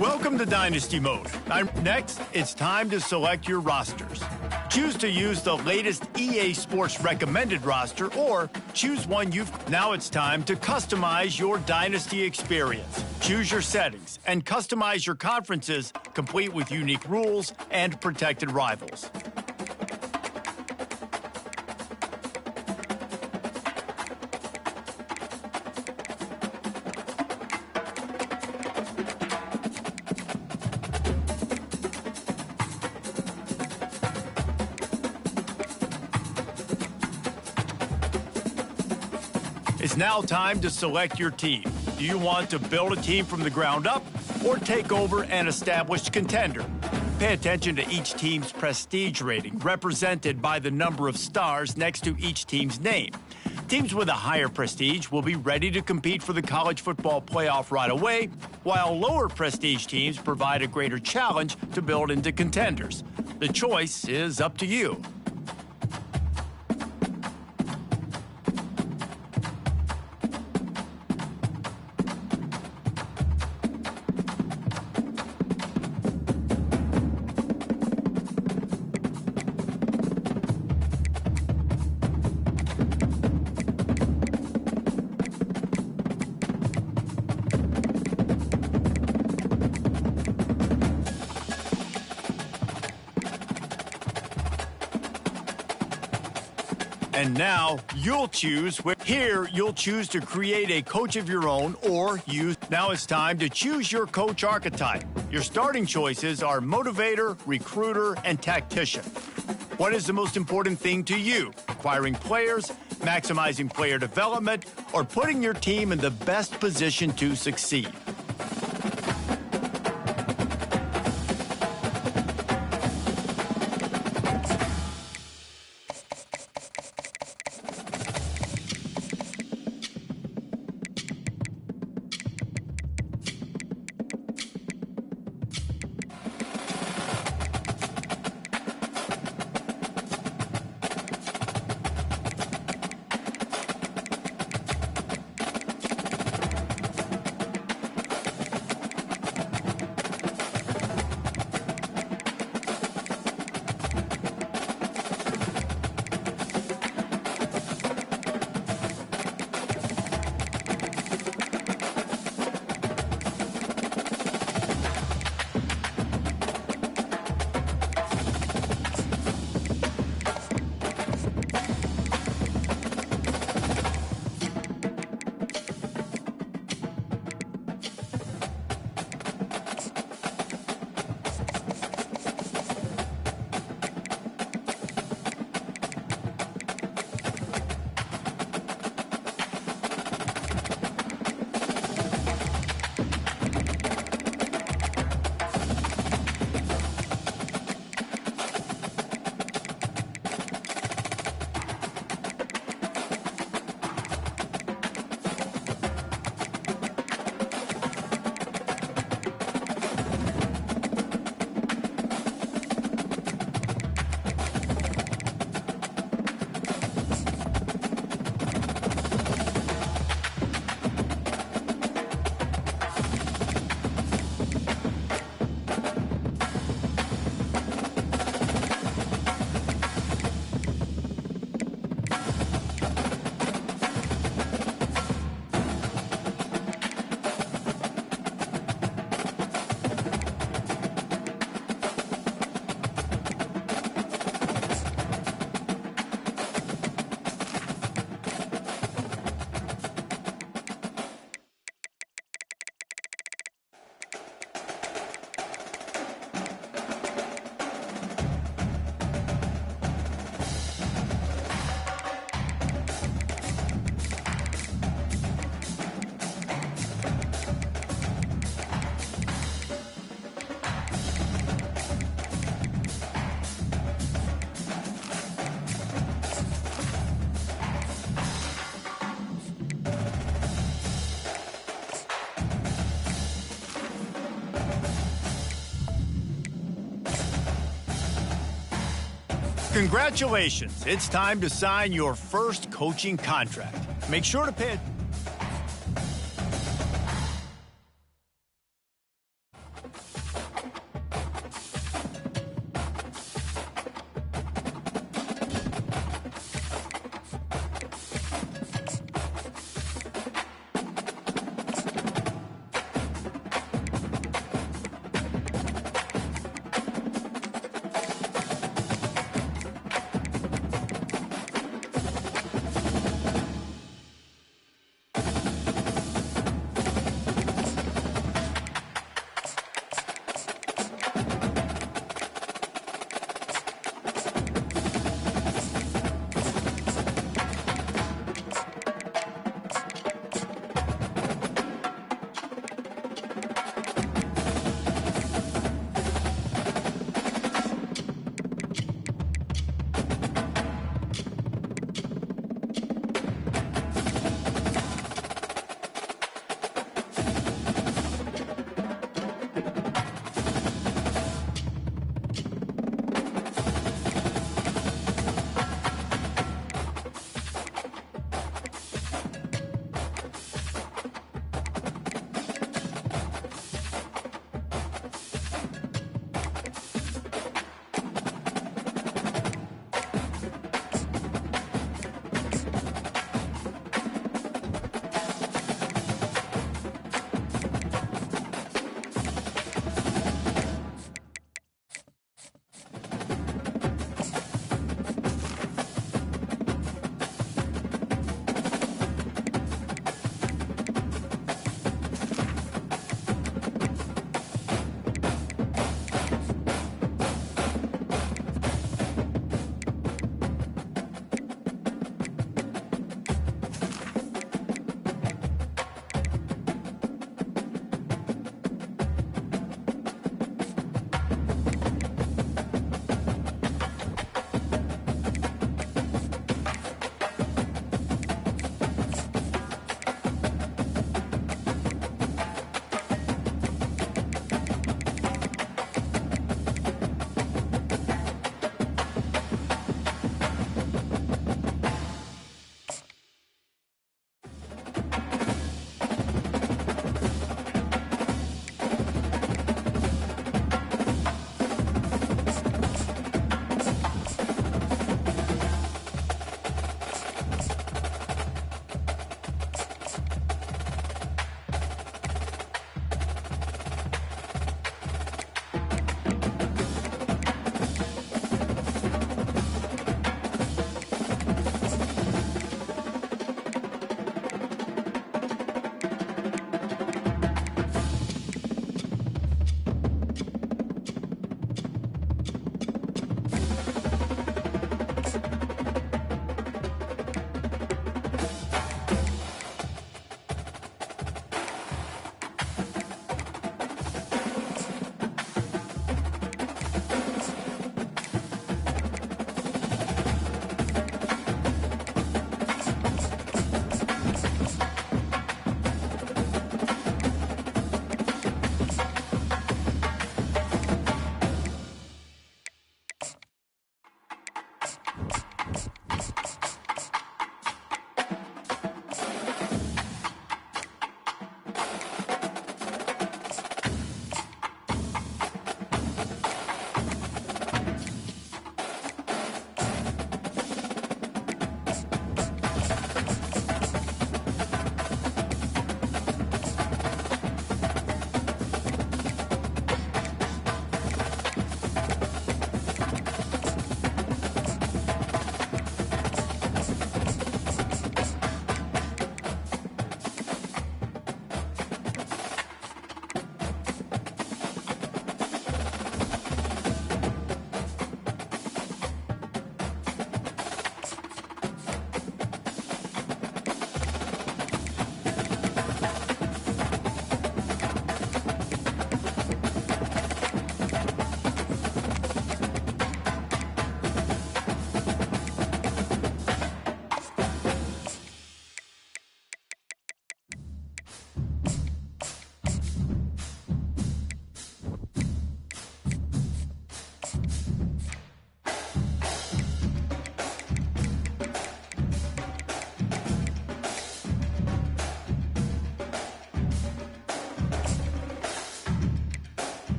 Welcome to Dynasty Mode. Next, it's time to select your rosters. Choose to use the latest EA Sports recommended roster or choose one Now it's time to customize your Dynasty experience. Choose your settings and customize your conferences, complete with unique rules and protected rivals. It's now time to select your team. Do you want to build a team from the ground up or take over an established contender? Pay attention to each team's prestige rating, represented by the number of stars next to each team's name. Teams with a higher prestige will be ready to compete for the college football playoff right away, while lower prestige teams provide a greater challenge to build into contenders. The choice is up to you. And now you'll choose. Here, you'll choose to create a coach of your own or use. Now it's time to choose your coach archetype. Your starting choices are motivator, recruiter, and tactician. What is the most important thing to you? Acquiring players, maximizing player development, or putting your team in the best position to succeed? Congratulations, it's time to sign your first coaching contract. Make sure to pay it.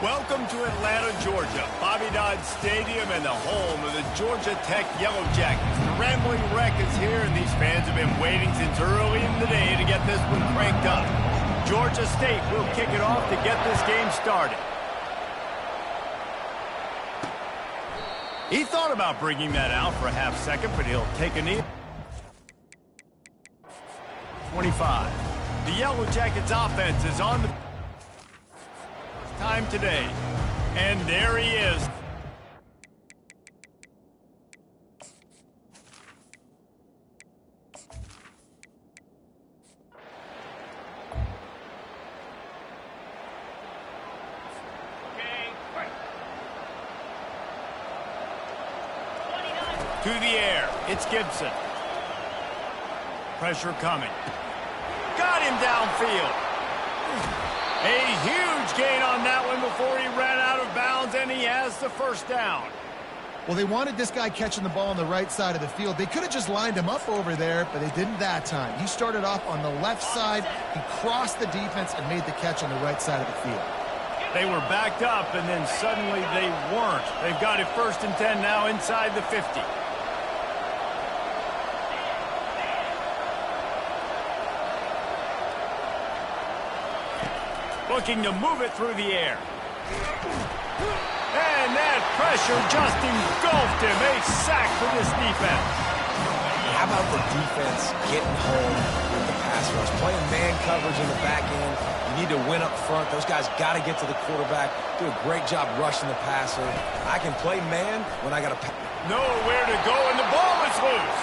Welcome to Atlanta, Georgia, Bobby Dodd Stadium and the home of the Georgia Tech Yellow Jackets. The Rambling Wreck is here, and these fans have been waiting since early in the day to get this one cranked up. Georgia State will kick it off to get this game started. He thought about bringing that out for a half second, but he'll take a knee. 25. The Yellow Jackets offense is on the time today. And there he is. To the air. It's Gibson. Pressure coming. Got him downfield. A huge gain on that one before he ran out of bounds, and he has the first down. Well, they wanted this guy catching the ball on the right side of the field. They could have just lined him up over there, but they didn't that time. He started off on the left side. He crossed the defense and made the catch on the right side of the field. They were backed up, and then suddenly they weren't. They've got it 1st and 10 now inside the 50. Looking to move it through the air. And that pressure just engulfed him. A sack for this defense. How about the defense getting home with the pass rush? Playing man coverage in the back end. You need to win up front. Those guys got to get to the quarterback. Do a great job rushing the passer. I can play man when I got to pass. Nowhere to go, and the ball is loose.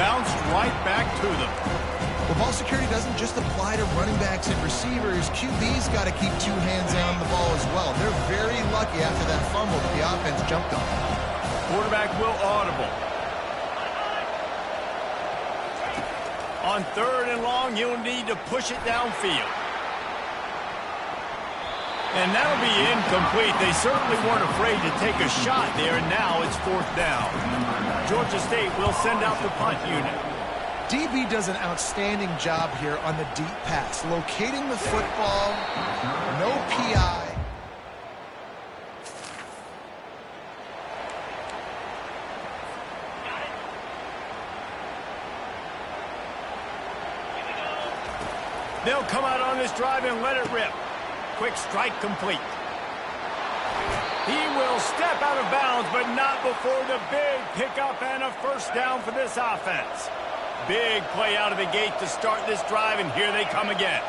Bounced right back to them. Well, ball security doesn't just apply to running backs and receivers. QB's got to keep 2 hands on the ball as well. They're very lucky after that fumble that the offense jumped on. Quarterback will audible. On 3rd and long, he'll need to push it downfield. And that'll be incomplete. They certainly weren't afraid to take a shot there, and now it's 4th down. Georgia State will send out the punt unit. DB does an outstanding job here on the deep pass, locating the football, no PI. They'll come out on this drive and let it rip. Quick strike complete. He will step out of bounds, but not before the big pickup and a 1st down for this offense. Big play out of the gate to start this drive, and here they come again.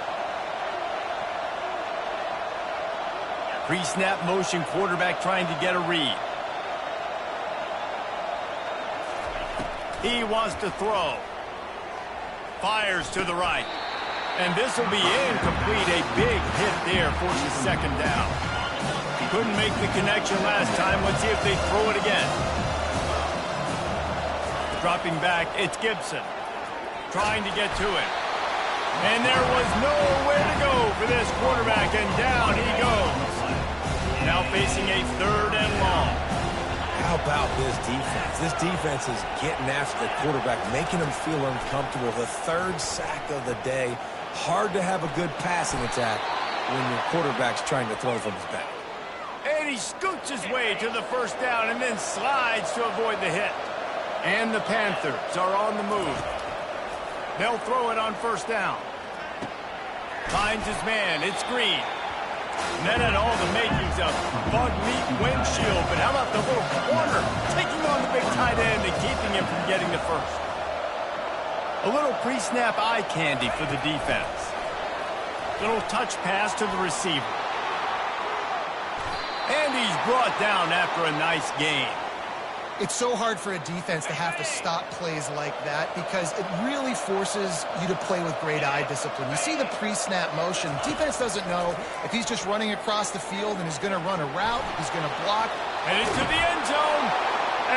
Pre-snap motion, quarterback trying to get a read. He wants to throw. Fires to the right. And this will be incomplete. A big hit there forces 2nd down. Couldn't make the connection last time. Let's see if they throw it again. Dropping back, it's Gibson. Trying to get to it. And there was nowhere to go for this quarterback, and down he goes. Now facing a 3rd and long. How about this defense? This defense is getting after the quarterback, making him feel uncomfortable. The 3rd sack of the day. Hard to have a good passing attack when your quarterback's trying to throw from his back. And he scoots his way to the 1st down and then slides to avoid the hit. And the Panthers are on the move. They'll throw it on 1st down. Finds his man. It's Green. And that had all the makings of bug meat windshield. But how about the little corner taking on the big tight end and keeping him from getting the 1st? A little pre-snap eye candy for the defense. Little touch pass to the receiver. And he's brought down after a nice gain. It's so hard for a defense to have to stop plays like that because it really forces you to play with great eye discipline. You see the pre-snap motion. Defense doesn't know if he's just running across the field and he's going to run a route, he's going to block. And into the end zone.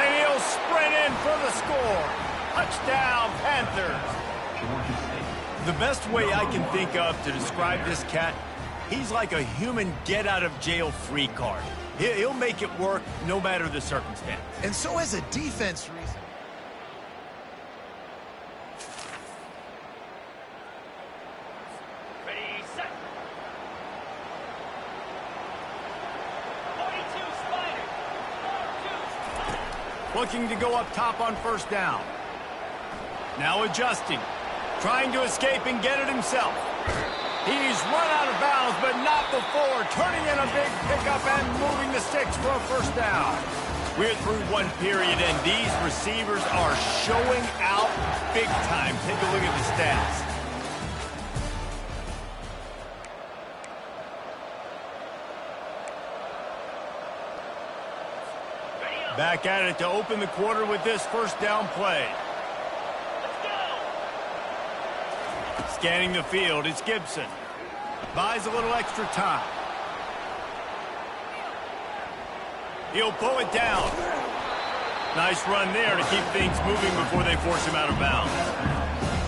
And he'll sprint in for the score. Touchdown, Panthers. The best way I can think of to describe this cat, he's like a human get-out-of-jail-free card. He'll make it work no matter the circumstance. And so as a defense reason. Ready, set. Looking to go up top on first down. Now adjusting. Trying to escape and get it himself. He's run out of bounds, but not before. Turning in a big pickup and moving the sticks for a first down. We're through one period, and these receivers are showing out big time. Take a look at the stats. Back at it to open the quarter with this first down play. Scanning the field, it's Gibson. Buys a little extra time. He'll pull it down. Nice run there to keep things moving before they force him out of bounds.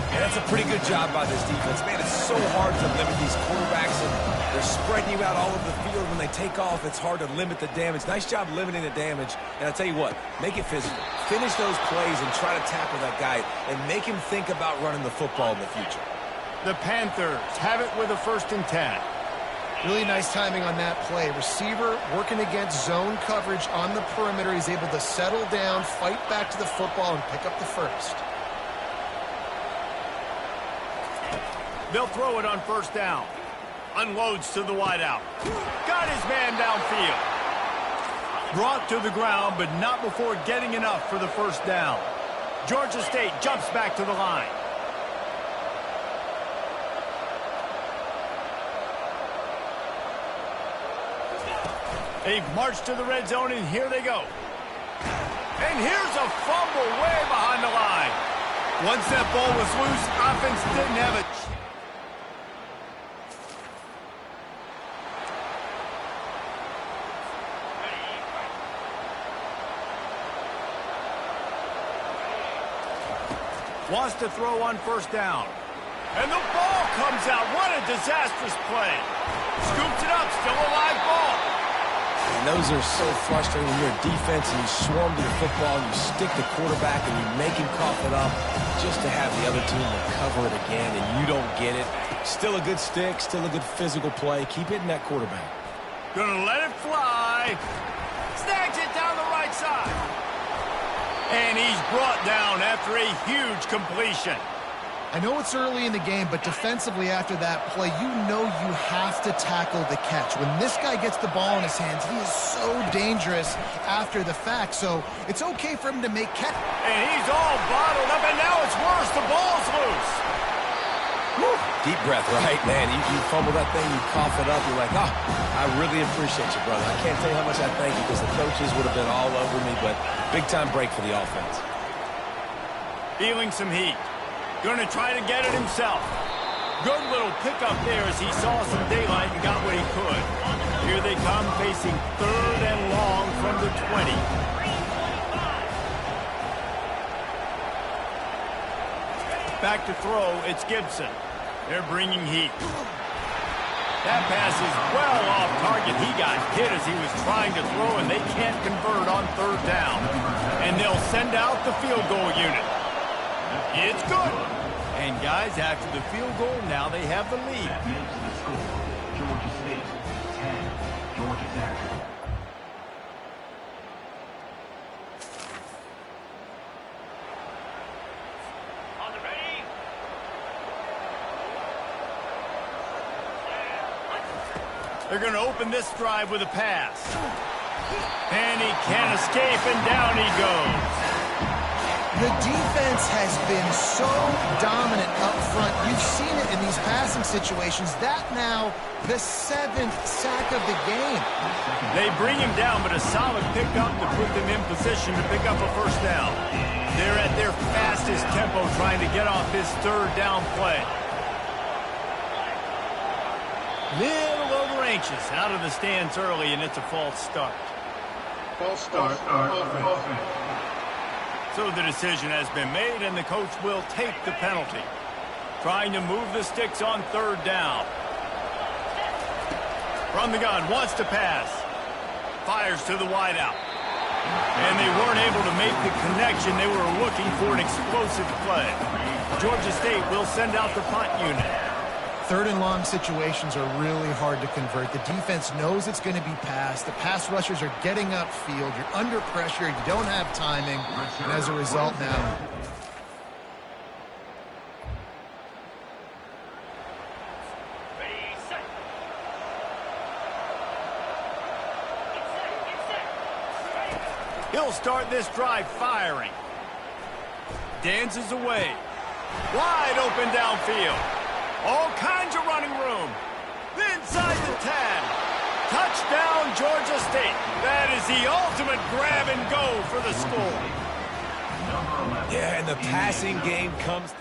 And that's a pretty good job by this defense. Man, it's so hard to limit these quarterbacks, and they're spreading you out all over the field. When they take off, it's hard to limit the damage. Nice job limiting the damage. And I'll tell you what, make it physical. Finish those plays and try to tackle that guy and make him think about running the football in the future. The Panthers have it with a 1st and 10. Really nice timing on that play. Receiver working against zone coverage on the perimeter. He's able to settle down, fight back to the football, and pick up the first. They'll throw it on first down. Unloads to the wideout. Got his man downfield. Brought to the ground, but not before getting enough for the first down. Georgia State jumps back to the line. They've marched to the red zone, and here they go. And here's a fumble way behind the line. Once that ball was loose, offense didn't have it. Wants to throw on first down. And the ball comes out. What a disastrous play. Scoops it up, still a live ball. And those are so frustrating when you're a defense and you swarm to the football, you stick the quarterback and you make him cough it up just to have the other team recover it again and you don't get it. Still a good stick, still a good physical play. Keep hitting that quarterback. Gonna let it fly. Snags it down the right side. And he's brought down after a huge completion. I know it's early in the game, but defensively after that play, you know you have to tackle the catch. When this guy gets the ball in his hands, he is so dangerous after the fact. So it's okay for him to make catch. And he's all bottled up, and now it's worse. The ball's loose. Woo. Deep breath, right, man? You fumble that thing, you cough it up, you're like, oh, I really appreciate you, brother. I can't tell you how much I thank you because the coaches would have been all over me, but big-time break for the offense. Feeling some heat. Going to try to get it himself. Good little pickup there as he saw some daylight and got what he could. Here they come facing 3rd and long from the 20. Back to throw, it's Gibson. They're bringing heat. That pass is well off target. He got hit as he was trying to throw, and they can't convert on 3rd down. And they'll send out the field goal unit. It's good. And guys, after the field goal, now they have the lead. Georgia State, 10, Georgia Tech. On the ready. They're going to open this drive with a pass. And he can't escape, and down he goes. The defense has been so dominant up front. You've seen it in these passing situations. That now the 7th sack of the game. They bring him down, but a solid pickup to put them in position to pick up a first down. They're at their fastest tempo trying to get off this 3rd down play. Little over anxious out of the stands early, and it's a false start. False start, offense. So the decision has been made, and the coach will take the penalty. Trying to move the sticks on 3rd down. From the gun, wants to pass. Fires to the wideout. And they weren't able to make the connection. They were looking for an explosive play. Georgia State will send out the punt unit. Third and long situations are really hard to convert. The defense knows it's going to be passed. The pass rushers are getting upfield. You're under pressure. You don't have timing. And as a result now, he'll start this drive firing. Dances away. Wide open downfield. All kinds of running room. Inside the 10. Touchdown, Georgia State. That is the ultimate grab and go for the score. Yeah, and the passing game comes.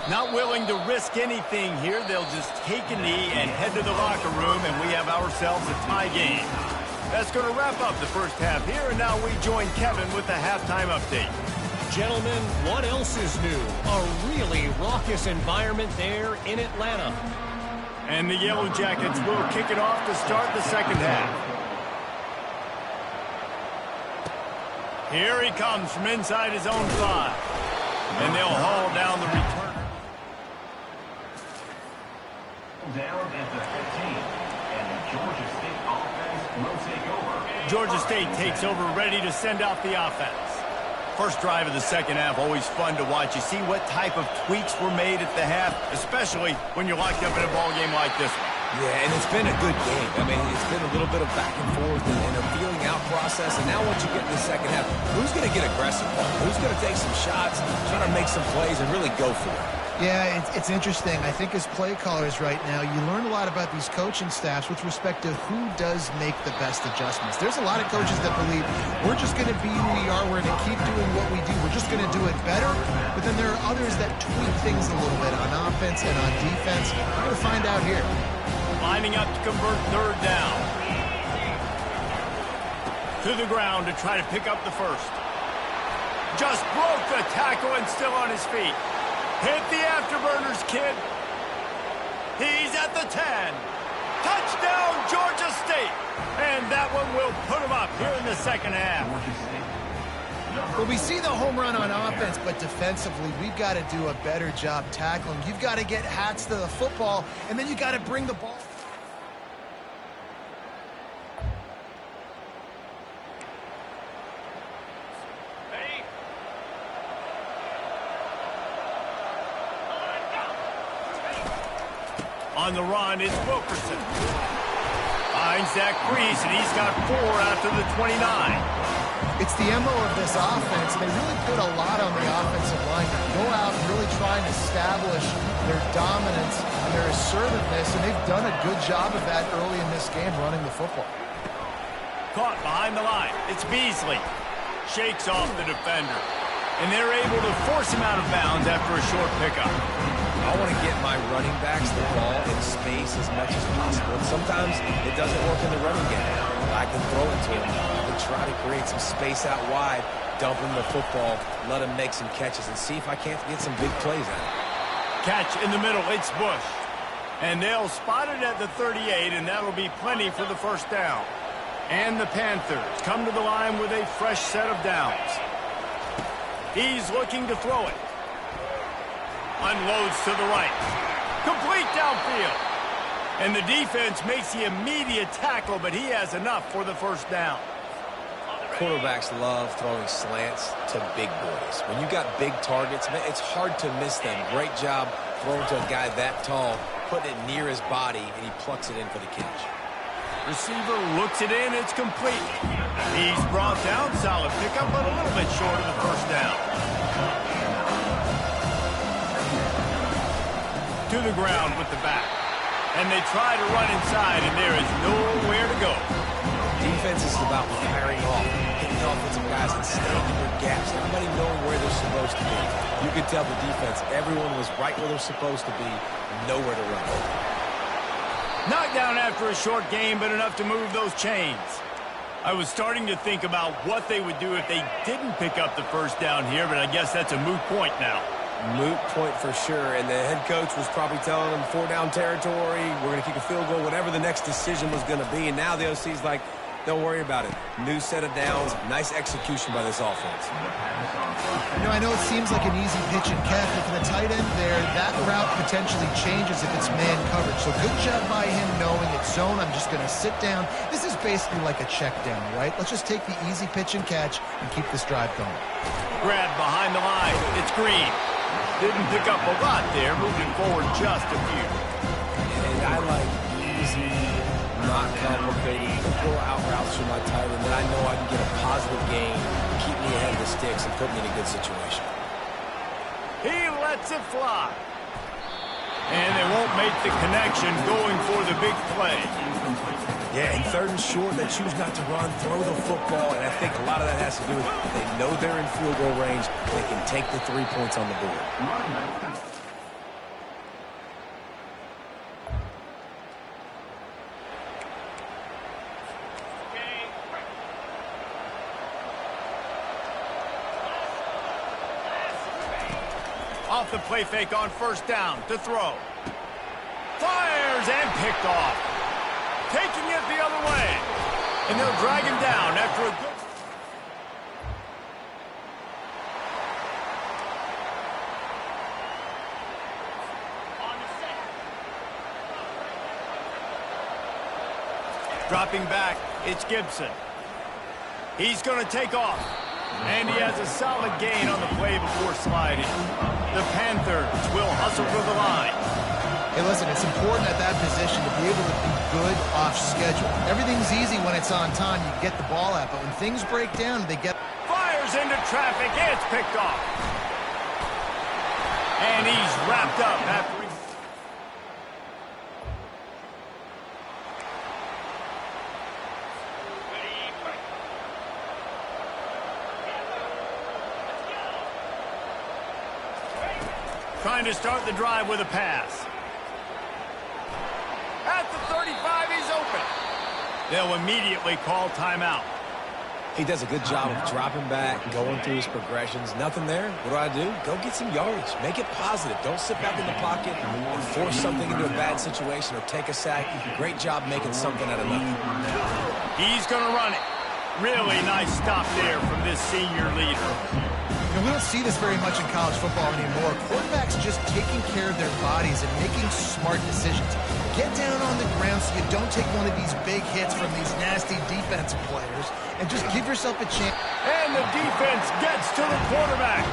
Not willing to risk anything here. They'll just take a knee and head to the locker room, and we have ourselves a tie game. That's going to wrap up the first half here, and now we join Kevin with the halftime update. Gentlemen, what else is new? A really raucous environment there in Atlanta. And the Yellow Jackets will kick it off to start the second half. Here he comes from inside his own 5. And they'll haul down the return. Down at the 15, and the Georgia State offense will take over. Georgia State takes over, ready to send out the offense. First drive of the second half, always fun to watch. You see what type of tweaks were made at the half, especially when you're locked up in a ball game like this one. Yeah, and it's been a good game. I mean, it's been a little bit of back and forth and a feeling out process. And now once you get in the second half, who's going to get aggressive? Who's going to take some shots, try to make some plays, and really go for it? yeah, it's interesting. I think as play callers right now, you learn a lot about these coaching staffs with respect to who does make the best adjustments. There's a lot of coaches that believe we're just going to be who we are. We're going to keep doing what we do. We're just going to do it better. But then there are others that tweak things a little bit on offense and on defense. We're going to find out here. Lining up to convert third down. To the ground to try to pick up the first. Just broke the tackle and still on his feet. Hit the afterburners, kid. He's at the 10. Touchdown, Georgia State. And that one will put him up here in the second half. Well, we see the home run on offense, but defensively, we've got to do a better job tackling. You've got to get hats to the football, and then you got to bring the ball. On the run, it's Wilkerson. Finds Zach Priest, and he's got 4 after the 29. It's the MO of this offense. They really put a lot on the offensive line. Go out and really try and establish their dominance and their assertiveness, and they've done a good job of that early in this game running the football. Caught behind the line. It's Beasley. Shakes off the defender. And they're able to force him out of bounds after a short pickup. I want to get my running backs the ball in space as much as possible. And sometimes it doesn't work in the running game. I can throw it to him. I can try to create some space out wide, dump him the football, let him make some catches, and see if I can't get some big plays out of it. Catch in the middle. It's Bush. And they'll spot it at the 38, and that'll be plenty for the first down. And the Panthers come to the line with a fresh set of downs. He's looking to throw it. Unloads to the right. Complete downfield. And the defense makes the immediate tackle, but he has enough for the first down. Quarterbacks love throwing slants to big boys. When you got big targets, it's hard to miss them. Great job throwing to a guy that tall, putting it near his body, and he plucks it in for the catch. Receiver looks it in. It's complete. He's brought down. Solid pickup, but a little bit short of the first down. To the ground with the back. And they try to run inside, and there is nowhere to go. Defense is about firing off, hitting offensive guys and staying in their gaps. Everybody knowing where they're supposed to be. You could tell the defense, everyone was right where they're supposed to be, nowhere to run. Knocked down after a short game, but enough to move those chains. I was starting to think about what they would do if they didn't pick up the first down here, but I guess that's a moot point now. Moot point for sure, and the head coach was probably telling them 4-down territory, we're going to kick a field goal, whatever the next decision was going to be, and now the OC's like, Don't worry about it. New set of downs, nice execution by this offense. You know, I know it seems like an easy pitch and catch, but for the tight end there, that route potentially changes if it's man coverage. So good job by him knowing it's zone. I'm just going to sit down. This is basically like a check down, right? Let's just take the easy pitch and catch and keep this drive going. Grab behind the line. It's Green. Didn't pick up a lot there, moving forward just a few. And I like easy, not complicated, simple out routes for my tight end that I know I can get a positive gain, keep me ahead of the sticks, and put me in a good situation. He lets it fly. And they won't make the connection going for the big play. Yeah, in 3rd and short, they choose not to run, throw the football, and I think a lot of that has to do with they know they're in field goal range. They can take the 3 points on the board. Off the play fake on 1st down to throw. Fires and picked off. Taking it the other way. And they'll drag him down after a good... Dropping back, it's Gibson. He's going to take off. And he has a solid gain on the play before sliding. The Panthers will hustle for the line. Hey, listen, it's important at that position to be able to be good off schedule. Everything's easy when it's on time. You get the ball out, but when things break down, they get... Fires into traffic. It's picked off. And he's wrapped up after he... Trying to start the drive with a pass. At the 35, he's open. They'll immediately call timeout. He does a good job of dropping back, going through his progressions. Nothing there. What do? Go get some yardage. Make it positive. Don't sit back in the pocket and force something into a bad situation or take a sack. Great job making something out of nothing. He's going to run it. Really nice stop there from this senior leader. You know, we don't see this very much in college football anymore. Quarterbacks just taking care of their bodies and making smart decisions. Get down on the ground so you don't take one of these big hits from these nasty defensive players and just give yourself a chance. And the defense gets to the quarterback.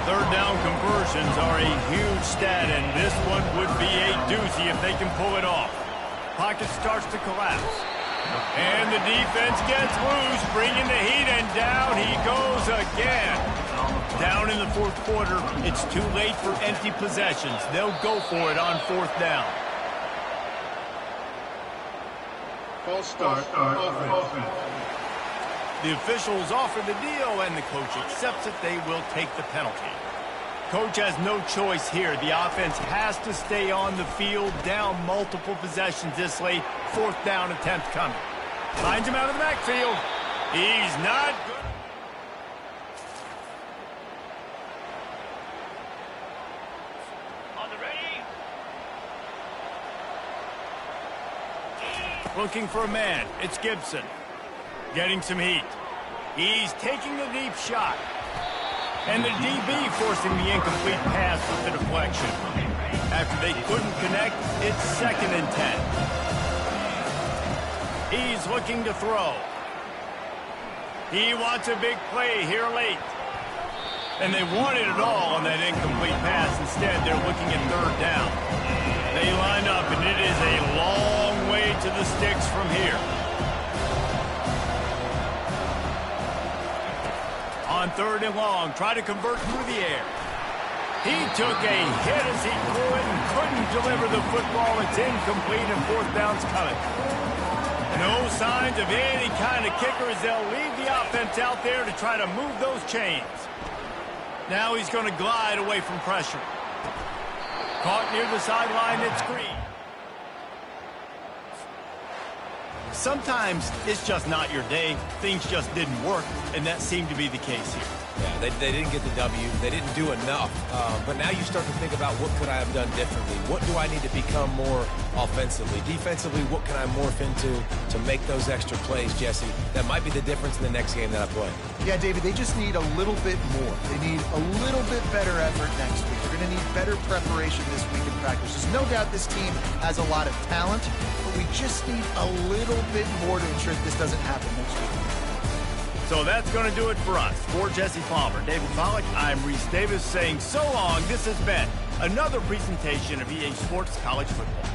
3rd down conversions are a huge stat, and this one would be a doozy if they can pull it off. Pocket starts to collapse. And the defense gets loose, bringing the heat, and down he goes again. Down in the 4th quarter, it's too late for empty possessions. They'll go for it on 4th down. False start. Offense. The officials offer the deal, and the coach accepts it. They will take the penalty. Coach has no choice here. The offense has to stay on the field, down multiple possessions this late. 4th down attempt coming. Finds him out of the backfield. He's not good. On the ready. Looking for a man. It's Gibson. Getting some heat. He's taking the deep shot. And the DB forcing the incomplete pass with the deflection. After they couldn't connect, it's 2nd and 10. He's looking to throw. He wants a big play here late. And they wanted it all on that incomplete pass. Instead, they're looking at 3rd down. They line up, and it is a long way to the sticks from here. On 3rd and long, try to convert through the air. He took a hit as he threw it and couldn't deliver the football. It's incomplete, and 4th down's coming. No signs of any kind of kicker as they'll leave the offense out there to try to move those chains. Now he's going to glide away from pressure. Caught near the sideline, it's Green. Sometimes it's just not your day. Things just didn't work, and that seemed to be the case here. Yeah, they didn't get the W. They didn't do enough. But now you start to think about what could I have done differently? What do I need to become more offensively? Defensively, what can I morph into to make those extra plays, Jesse? That might be the difference in the next game that I play. Yeah, David, they just need a little bit more. They need a little bit better effort next week. They're going to need better preparation this week in practice. There's no doubt this team has a lot of talent, but we just need a little bit more to ensure that this doesn't happen next week. So that's going to do it for us. For Jesse Palmer, David Pollack, I'm Reese Davis saying so long. This has been another presentation of EA Sports College Football.